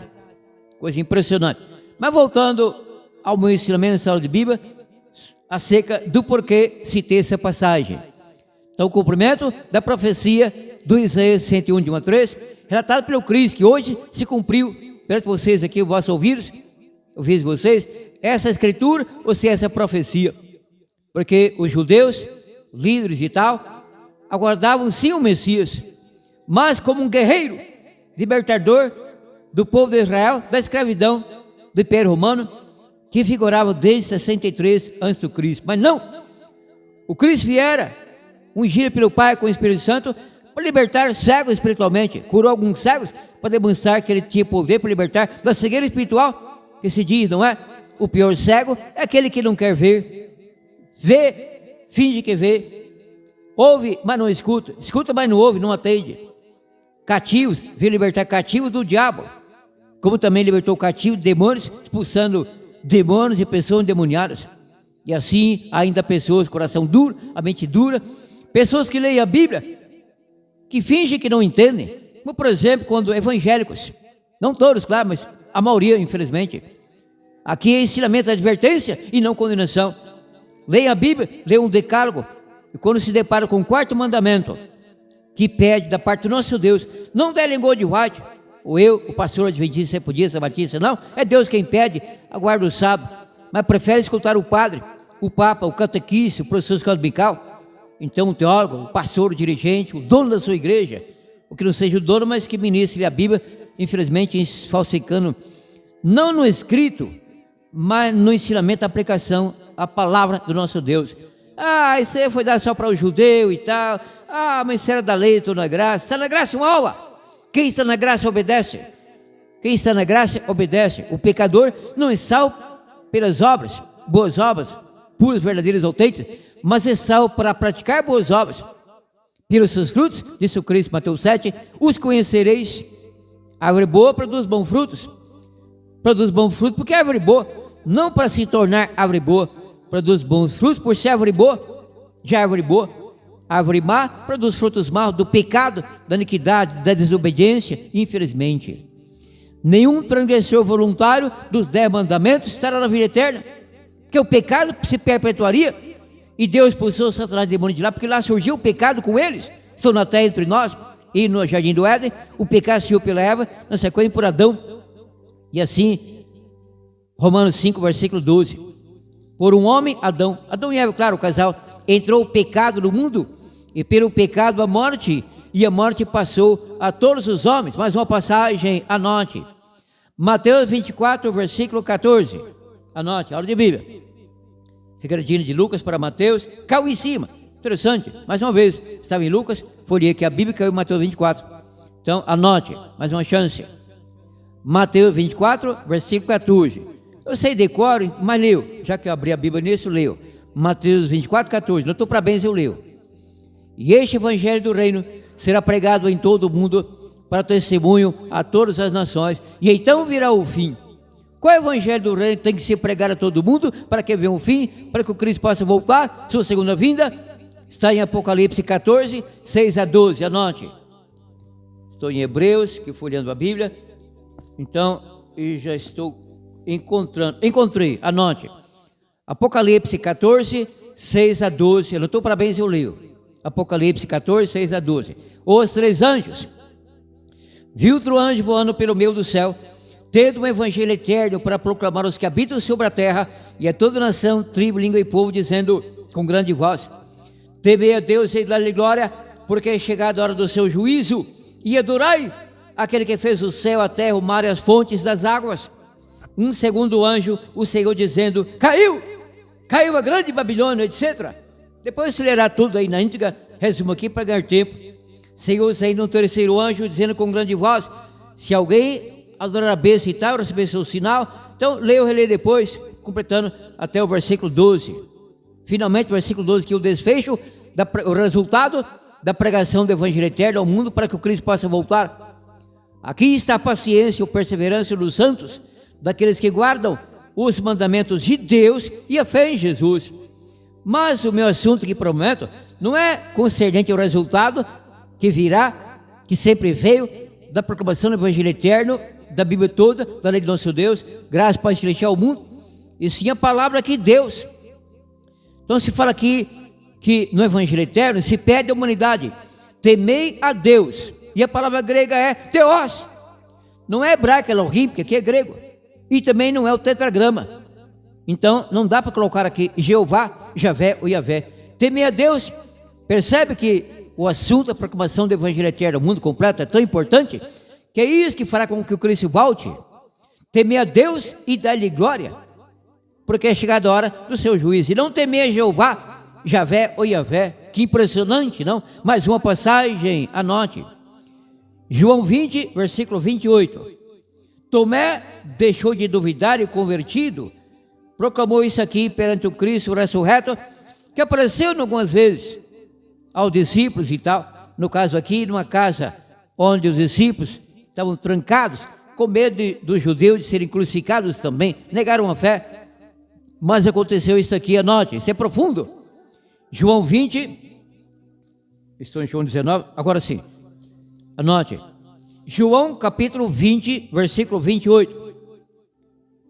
coisa impressionante. Mas voltando ao meu ensinamento nessa aula de Bíblia, acerca do porquê citei essa passagem. Então, o cumprimento da profecia do Isaías 101, de 1 a 3, relatado pelo Cristo, que hoje se cumpriu perante vocês aqui, vossos ouvidos de vocês, essa escritura, ou seja, essa profecia. Porque os judeus, líderes e tal, aguardavam sim o Messias, mas como um guerreiro, libertador do povo de Israel, da escravidão do Império Romano, que figurava desde 63 a.C. Mas não, o Cristo viera, ungido pelo Pai com o Espírito Santo, para libertar cegos espiritualmente. Curou alguns cegos para demonstrar que ele tinha poder para libertar da cegueira espiritual, que se diz, não é? O pior cego é aquele que não quer ver, vê, finge que vê, ouve, mas não escuta, escuta, mas não ouve, não atende. Cativos, veio libertar cativos do diabo, como também libertou cativos de demônios, expulsando demônios e pessoas endemoniadas. E assim ainda pessoas, coração duro, a mente dura, pessoas que leem a Bíblia, que fingem que não entendem, como por exemplo, quando evangélicos, não todos, claro, mas a maioria, infelizmente. Aqui é ensinamento, advertência e não condenação. Leia a Bíblia, leia um decálogo, e quando se depara com o quarto mandamento, que pede da parte do nosso Deus, não dê língua de white, ou eu, o pastor adventista, sepudista, batista, não, é Deus quem pede, aguarda o sábado, mas prefere escutar o padre, o papa, o catequista, o professor de escola dominical, então o teólogo, o pastor, o dirigente, o dono da sua igreja, o que não seja o dono, mas que ministre a Bíblia, infelizmente falsificando, não no escrito, mas no ensinamento, a aplicação, a palavra do nosso Deus. Ah, isso aí foi dado só para o judeu e tal, ah, mas isso era da lei, estou na graça. Está na graça, uma alma. Quem está na graça obedece. Quem está na graça obedece. O pecador não é salvo pelas obras, boas obras, puras, verdadeiras, autênticas, mas é salvo para praticar boas obras. Pelos seus frutos, disse o Cristo, Mateus 7, os conhecereis. A árvore boa produz bons frutos. Produz bons frutos porque é árvore boa, não para se tornar árvore boa. Produz bons frutos por ser árvore boa, de árvore boa. Árvore má produz frutos maus do pecado, da iniquidade, da desobediência, infelizmente. Nenhum transgressor voluntário dos 10 mandamentos estará na vida eterna, porque o pecado se perpetuaria, e Deus expulsou Satanás e demônio de lá, porque lá surgiu o pecado com eles, estão na terra entre nós, e no jardim do Éden, o pecado surgiu pela Eva, na sequência por Adão, e assim, Romanos 5, versículo 12, por um homem, Adão e Eva, claro, o casal, entrou o pecado no mundo, e pelo pecado a morte, e a morte passou a todos os homens. Mais uma passagem, anote, Mateus 24, versículo 14, anote, aula de Bíblia, regradinho de Lucas para Mateus, caiu em cima, interessante, mais uma vez, estava em Lucas, folhei que a Bíblia caiu em Mateus 24, então anote, mais uma chance, Mateus 24, versículo 14, eu sei decoro, mas leio, já que eu abri a Bíblia nisso, eu leio, Mateus 24, 14, não estou para bens, eu leio, e este evangelho do reino será pregado em todo o mundo, para testemunho a todas as nações, e então virá o fim. Qual é o evangelho do reino? Tem que ser pregado a todo mundo, para que venha o fim, para que o Cristo possa voltar, sua segunda vinda, está em Apocalipse 14, 6 a 12, anote, estou em Hebreus, que fui lendo a Bíblia, então, e já estou encontrei, anote, Apocalipse 14, 6 a 12, eu não estou para bens, eu leio, Apocalipse 14, 6 a 12, os 3 anjos, viu outro anjo voando pelo meio do céu, tendo um evangelho eterno para proclamar aos que habitam sobre a terra, e a toda nação, tribo, língua e povo, dizendo com grande voz, temei a Deus e dá-lhe glória, porque é chegada a hora do seu juízo, e adorai aquele que fez o céu, a terra, o mar e as fontes das águas. Um segundo anjo, o Senhor dizendo, caiu a grande Babilônia, etc. Depois se lerá tudo aí na íntegra, resumo aqui para ganhar tempo. Senhor, saindo um terceiro anjo, dizendo com grande voz, se alguém adorar a besta e tal, receber seu sinal. Então, leio, releio depois, completando até o versículo 12. Finalmente, o versículo 12, que o desfecho o resultado da pregação do Evangelho eterno ao mundo para que o Cristo possa voltar. Aqui está a paciência e a perseverança dos santos, daqueles que guardam os mandamentos de Deus e a fé em Jesus. Mas o meu assunto que prometo não é concernente ao resultado que virá, que sempre veio da proclamação do Evangelho eterno, da Bíblia toda, da lei de nosso Deus, graças para celestial ao mundo, e sim a palavra que Deus. Então se fala aqui que no Evangelho eterno se pede à humanidade: temei a Deus, e a palavra grega é teos, não é hebraico, é Elohim, porque aqui é grego, e também não é o tetragrama. Então não dá para colocar aqui Jeová, Javé ou Yavé. Temei a Deus. Percebe que o assunto da proclamação do Evangelho eterno ao mundo completo é tão importante, que é isso que fará com que o Cristo volte. Temer a Deus e dar-lhe glória, porque é chegada a hora do seu juízo. E não temer a Jeová, Javé ou Yavé. Que impressionante, não? Mais uma passagem, anote. João 20, versículo 28. Tomé deixou de duvidar e convertido, proclamou isso aqui perante o Cristo ressurreto, que apareceu algumas vezes aos discípulos e tal. No caso aqui, numa casa onde os discípulos estavam trancados, com medo dos judeus de serem crucificados também, negaram a fé. Mas aconteceu isso aqui, anote, isso é profundo. João 20, estou em João 19, agora sim, anote. João capítulo 20, versículo 28.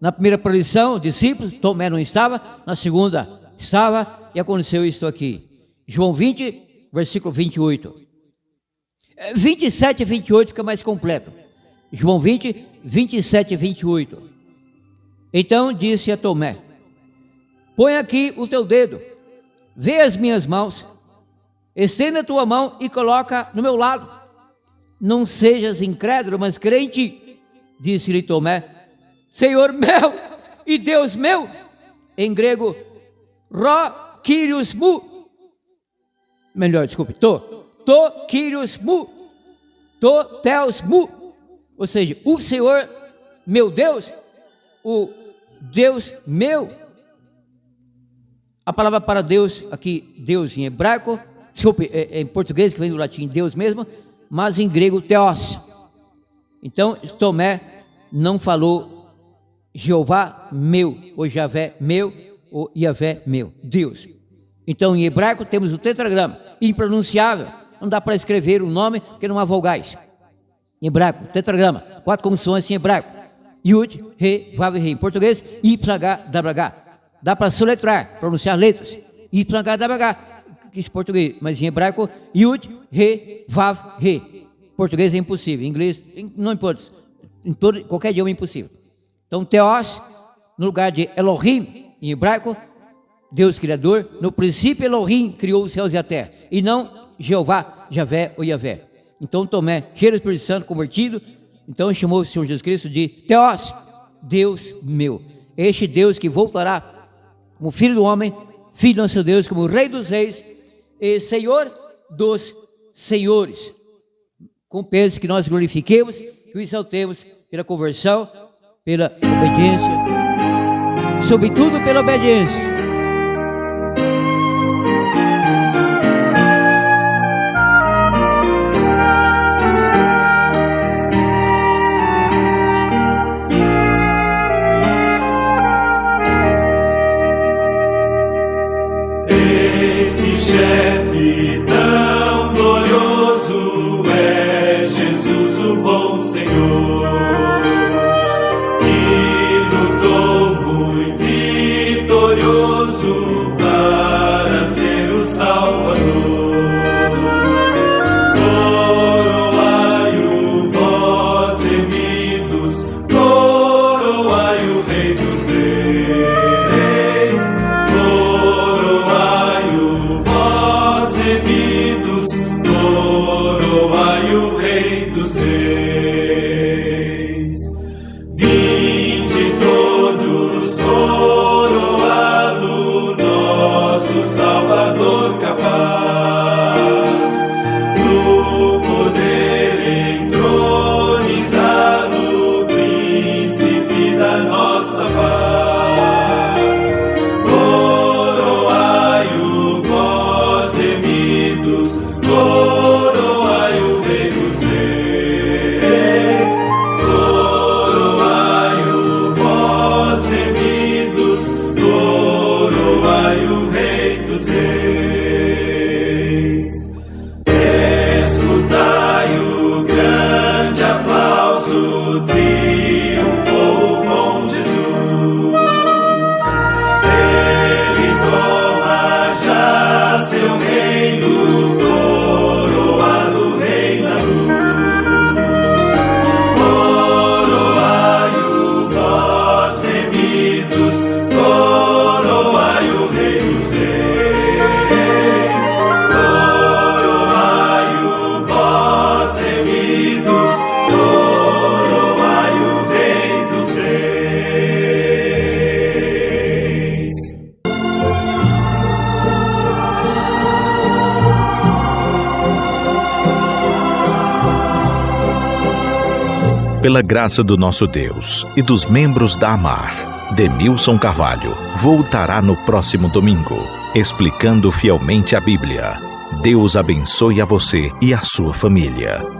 Na primeira aparição, os discípulos, Tomé não estava, na segunda estava, e aconteceu isso aqui. João 20, versículo 28. 27 e 28 fica mais completo. João 20, 27 e 28. Então disse a Tomé: põe aqui o teu dedo, vê as minhas mãos, estenda a tua mão e coloca no meu lado. Não sejas incrédulo, mas crente. Disse-lhe Tomé: Senhor meu e Deus meu. Em grego, Rho Kyrios Mu. Melhor, desculpe, To Kyrios Mu. To Theos Mu. Ou seja, o Senhor meu Deus, o Deus meu. A palavra para Deus, aqui, Deus em hebraico, desculpe, em português, que vem do latim Deus mesmo, mas em grego Theos. Então Tomé não falou Jeová meu, ou Javé meu, ou Yavé meu, Deus. Então em hebraico temos o tetragrama, impronunciável, não dá para escrever o nome porque não há vogais. Em hebraico, tetragrama, 4 consoantes em hebraico: Yud, Re, Vav e Re. Em português, YHWH. Dá para soletrar, pronunciar letras, YHWH, que é português, mas em hebraico, Yud, Re, Vav, Re. Em português é impossível, em inglês não importa, em qualquer idioma é impossível. Então Theos, no lugar de Elohim, em hebraico, Deus Criador. No princípio Elohim criou os céus e a terra, e não Jeová, Javé ou Yavé. Então Tomé, cheio do Espírito Santo, convertido, então chamou o Senhor Jesus Cristo de Theos, Deus meu. Este Deus que voltará como Filho do homem, Filho do nosso Deus, como Rei dos reis e Senhor dos senhores. Compensa que nós glorifiquemos, que o exaltemos pela conversão, pela obediência, sobretudo pela obediência. Esse chefe tão glorioso é Jesus, o bom Senhor, que lutou muito vitorioso para ser o Salvador. Coroai-o, vós remidos, coroai o Rei dos reis, coroai-o, vós remidos, coroai o Rei dos reis. Vinde todos coroá-lo, nosso Salvador capaz, do poder entronizado, príncipe da nossa paz. Coroai-o, vós remidos, escutai o grande aplauso, triunfou o bom Jesus. Ele toma já seu reino, coroado rei na luz. Coroai-o, vós remidos, coroai o rei dos reis. Coroai-o, vós remidos, coroai o rei dos reis. Pela graça do nosso Deus e dos membros da AMAR, Demilson Carvalho voltará no próximo domingo, explicando fielmente a Bíblia. Deus abençoe a você e a sua família.